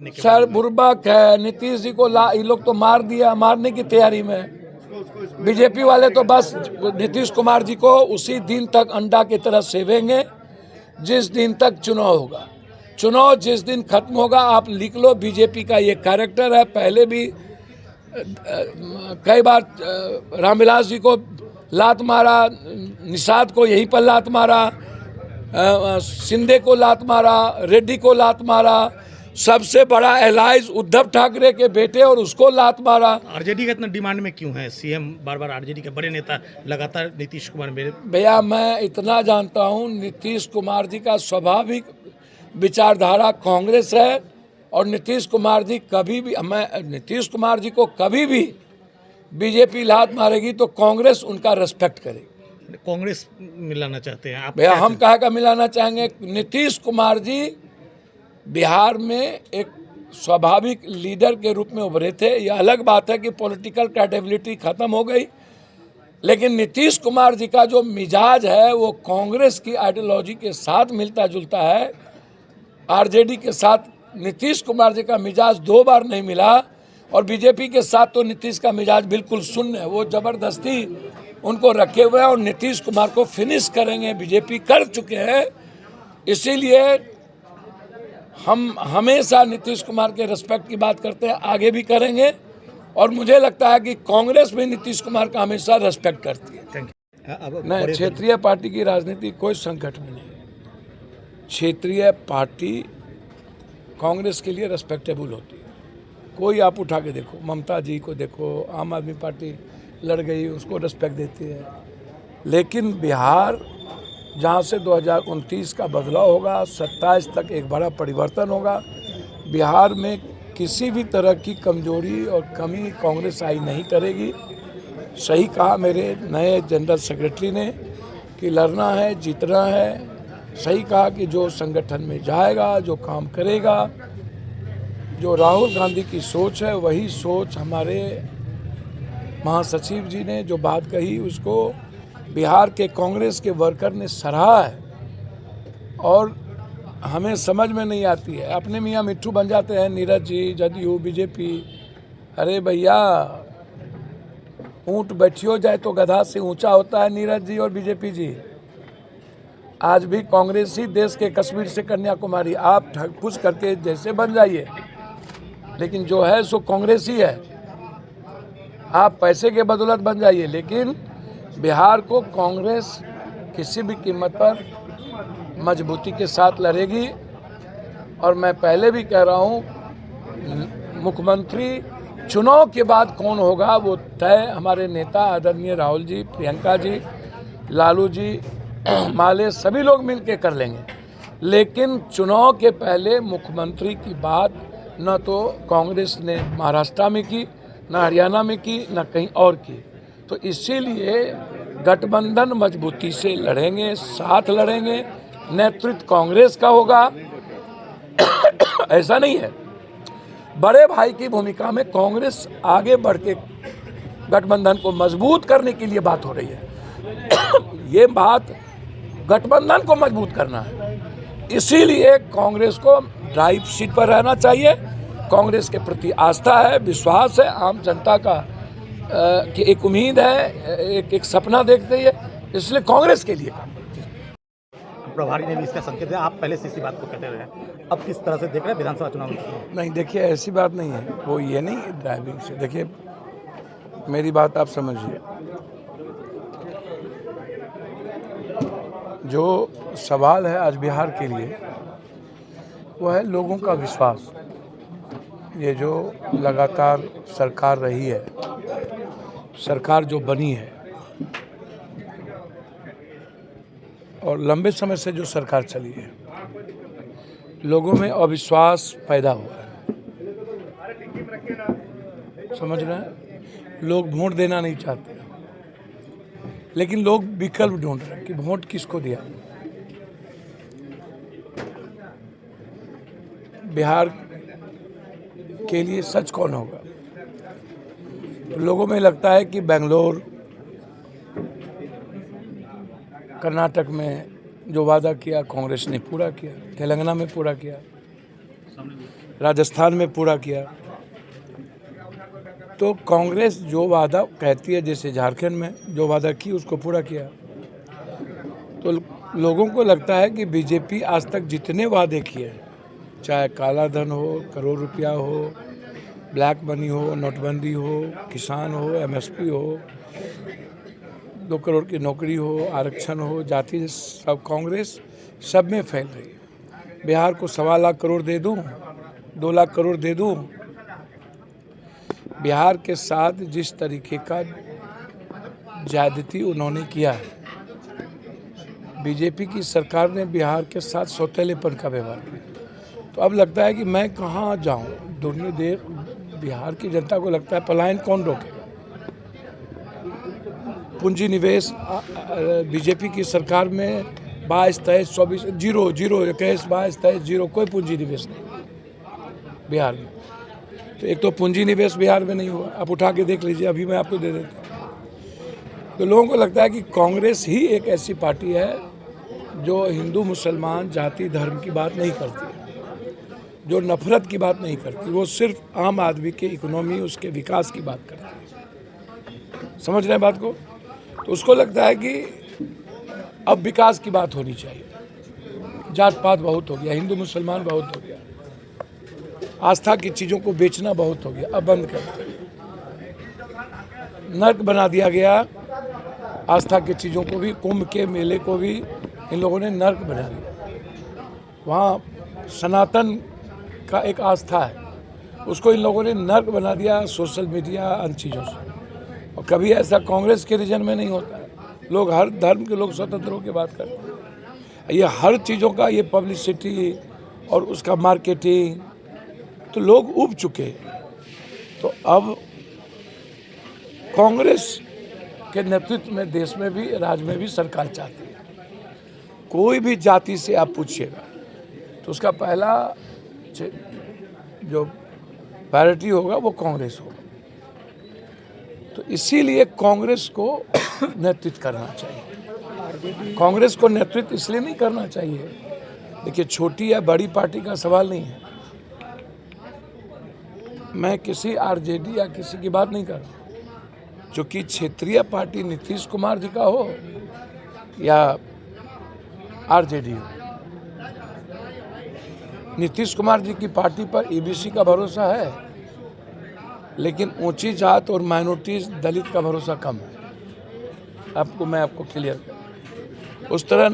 Sir बुर्बक है। नीतीश जी को ये लोग तो मार दिया, मारने की तैयारी में। बीजेपी वाले तो बस नीतीश कुमार जी को उसी दिन तक अंडा की तरह सेवेंगे जिस दिन तक चुनाव होगा। चुनाव जिस दिन खत्म होगा, आप लिख लो, बीजेपी का ये कैरेक्टर है। पहले भी कई बार रामविलास जी को लात मारा, निषाद को यहीं पर लात मारा, शिंदे को लात मारा, रेड्डी को लात मारा, सबसे बड़ा एलाइज उद्धव ठाकरे के बेटे और उसको लात मारा। आरजेडी का इतना डिमांड में क्यों है? सीएम बार बार आरजेडी के बड़े नेता लगातार नीतीश कुमार मेरे भैया मैं इतना जानता हूँ, नीतीश कुमार जी का स्वाभाविक विचारधारा कांग्रेस है और नीतीश कुमार जी कभी भी, मैं नीतीश कुमार जी को कभी भी बीजेपी लात मारेगी तो कांग्रेस उनका रेस्पेक्ट करेगी। कांग्रेस मिलाना चाहते हैं आप? भैया हम कहा का मिलाना चाहेंगे? नीतीश कुमार जी बिहार में एक स्वाभाविक लीडर के रूप में उभरे थे। यह अलग बात है कि पॉलिटिकल कैपेबिलिटी खत्म हो गई, लेकिन नीतीश कुमार जी का जो मिजाज है वो कांग्रेस की आइडियोलॉजी के साथ मिलता जुलता है। आरजेडी के साथ नीतीश कुमार जी का मिजाज दो बार नहीं मिला और बीजेपी के साथ तो नीतीश का मिजाज बिल्कुल शून्य है। वो जबरदस्ती उनको रखे हुए हैं और नीतीश कुमार को फिनिश करेंगे, बीजेपी कर चुके हैं। इसीलिए हम हमेशा नीतीश कुमार के रिस्पेक्ट की बात करते हैं, आगे भी करेंगे और मुझे लगता है कि कांग्रेस भी नीतीश कुमार का हमेशा रिस्पेक्ट करती है। नहीं, क्षेत्रीय पार्टी की राजनीति कोई संकट में नहीं है। क्षेत्रीय पार्टी कांग्रेस के लिए रेस्पेक्टेबल होती है। कोई आप उठा के देखो, ममता जी को देखो, आम आदमी पार्टी लड़ गई, उसको रेस्पेक्ट देती है। लेकिन बिहार जहाँ से 2029 का बदलाव होगा, 27 तक एक बड़ा परिवर्तन होगा। बिहार में किसी भी तरह की कमजोरी और कमी कांग्रेस आई नहीं करेगी। सही कहा मेरे नए जनरल सेक्रेटरी ने कि लड़ना है, जीतना है। सही कहा कि जो संगठन में जाएगा, जो काम करेगा, जो राहुल गांधी की सोच है वही सोच हमारे महासचिव जी ने जो बात कही उसको बिहार के कांग्रेस के वर्कर ने सराहा है और हमें समझ में नहीं आती है। अपने मियाँ मिट्ठू बन जाते हैं, नीरज जी, जदयू, बीजेपी। अरे भैया, ऊंट बैठियो जाए तो गधा से ऊंचा होता है नीरज जी और बीजेपी जी। आज भी कांग्रेस ही देश के कश्मीर से कन्याकुमारी, आप ठगफुस करके जैसे बन जाइए, लेकिन जो है सो कांग्रेस ही है। आप पैसे के बदौलत बन जाइए, लेकिन बिहार को कांग्रेस किसी भी कीमत पर मजबूती के साथ लड़ेगी। और मैं पहले भी कह रहा हूँ, मुख्यमंत्री चुनाव के बाद कौन होगा वो तय हमारे नेता आदरणीय राहुल जी, प्रियंका जी, लालू जी, माले सभी लोग मिल के कर लेंगे। लेकिन चुनाव के पहले मुख्यमंत्री की बात न तो कांग्रेस ने महाराष्ट्र में की, न हरियाणा में की, न कहीं और की। तो इसीलिए गठबंधन मजबूती से लड़ेंगे, साथ लड़ेंगे। नेतृत्व कांग्रेस का होगा। ऐसा नहीं है, बड़े भाई की भूमिका में कांग्रेस आगे बढ़ के गठबंधन को मजबूत करने के लिए बात हो रही है। ये बात गठबंधन को मजबूत करना है। इसीलिए कांग्रेस को ड्राइव सीट पर रहना चाहिए। कांग्रेस के प्रति आस्था है, विश्वास है, आम जनता का कि एक उम्मीद है, एक सपना देखते हैं, इसलिए कांग्रेस के लिए काम करते हैं। प्रभारी ने भी इसका संकेत दिया। आप पहले से इसी बात को कहते रहे, अब किस तरह से देख रहे हैं विधानसभा चुनाव में? नहीं, देखिए ऐसी बात नहीं है, वो ये नहीं ड्राइविंग से। देखिए मेरी बात आप समझिए, जो सवाल है आज बिहार के लिए वो है लोगों का विश्वास। ये जो लगातार सरकार रही है, सरकार जो बनी है और लंबे समय से जो सरकार चली है, लोगों में अविश्वास पैदा हुआ है। समझ रहे हैं? लोग वोट देना नहीं चाहते, लेकिन लोग विकल्प ढूंढ रहे हैं कि वोट किसको दिया। बिहार के लिए सच कौन होगा? तो लोगों में लगता है कि बेंगलोर, कर्नाटक में जो वादा किया कांग्रेस ने पूरा किया, तेलंगाना में पूरा किया। राजस्थान में पूरा किया। तो कांग्रेस जो वादा कहती है, जैसे झारखंड में जो वादा की उसको पूरा किया। तो लोगों को लगता है कि बीजेपी आज तक जितने वादे किए, चाहे काला धन हो, करोड़ रुपया हो, ब्लैक मनी हो, नोटबंदी हो, किसान हो, एमएसपी हो, 2 करोड़ की नौकरी हो, आरक्षण हो, जाति, सब कांग्रेस सब में फैल रही है। बिहार को 1.25 लाख करोड़ दे दूं, 2 लाख करोड़ दे दूं। बिहार के साथ जिस तरीके का ज्यादती उन्होंने किया है, बीजेपी की सरकार ने बिहार के साथ सौतेलेपन का व्यवहार किया। तो अब लगता है कि मैं कहाँ जाऊँ, दुनिया देख, बिहार की जनता को लगता है पलायन कौन रोकेगा। पूंजी निवेश बीजेपी की सरकार में 22, 23, 24 जीरो 21, 22, 23 जीरो, कोई पूंजी निवेश नहीं बिहार में। तो एक तो पूंजी निवेश बिहार में नहीं हुआ, आप उठा के देख लीजिए, अभी मैं आपको दे देता हूँ। तो लोगों को लगता है कि कांग्रेस ही एक ऐसी पार्टी है जो हिंदू मुसलमान जाति धर्म की बात नहीं करती है, जो नफरत की बात नहीं करती, वो सिर्फ आम आदमी के इकोनॉमी, उसके विकास की बात करती है। समझ रहे हैं बात को? तो उसको लगता है कि अब विकास की बात होनी चाहिए, जात पात बहुत हो गया, हिंदू मुसलमान बहुत हो गया, आस्था की चीज़ों को बेचना बहुत हो गया, अब बंद कर। नर्क बना दिया गया आस्था की चीज़ों को भी, कुंभ के मेले को भी इन लोगों ने नर्क बना दिया। वहाँ सनातन का एक आस्था है, उसको इन लोगों ने नर्क बना दिया, सोशल मीडिया, अन्य चीज़ों से। और कभी ऐसा कांग्रेस के रीजन में नहीं होता है। लोग हर धर्म के लोग स्वतंत्र होकर बात करते हैं। ये हर चीज़ों का ये पब्लिसिटी और उसका मार्केटिंग, तो लोग उब चुके हैं। तो अब कांग्रेस के नेतृत्व में देश में भी, राज्य में भी सरकार चाहती है। कोई भी जाति से आप पूछिएगा तो उसका पहला जो प्रायोरिटी होगा वो कांग्रेस होगा। तो इसीलिए कांग्रेस को नेतृत्व करना चाहिए। कांग्रेस को नेतृत्व इसलिए नहीं करना चाहिए, देखिए छोटी या बड़ी पार्टी का सवाल नहीं है। मैं किसी आरजेडी या किसी की बात नहीं कर रहा, जो कि क्षेत्रीय पार्टी नीतीश कुमार जी का हो या आरजेडी हो। नीतीश कुमार जी की पार्टी पर ईबीसी का भरोसा है, लेकिन ऊंची जात और माइनॉरिटीज दलित का भरोसा कम है। मैं आपको क्लियर कर, उस तरह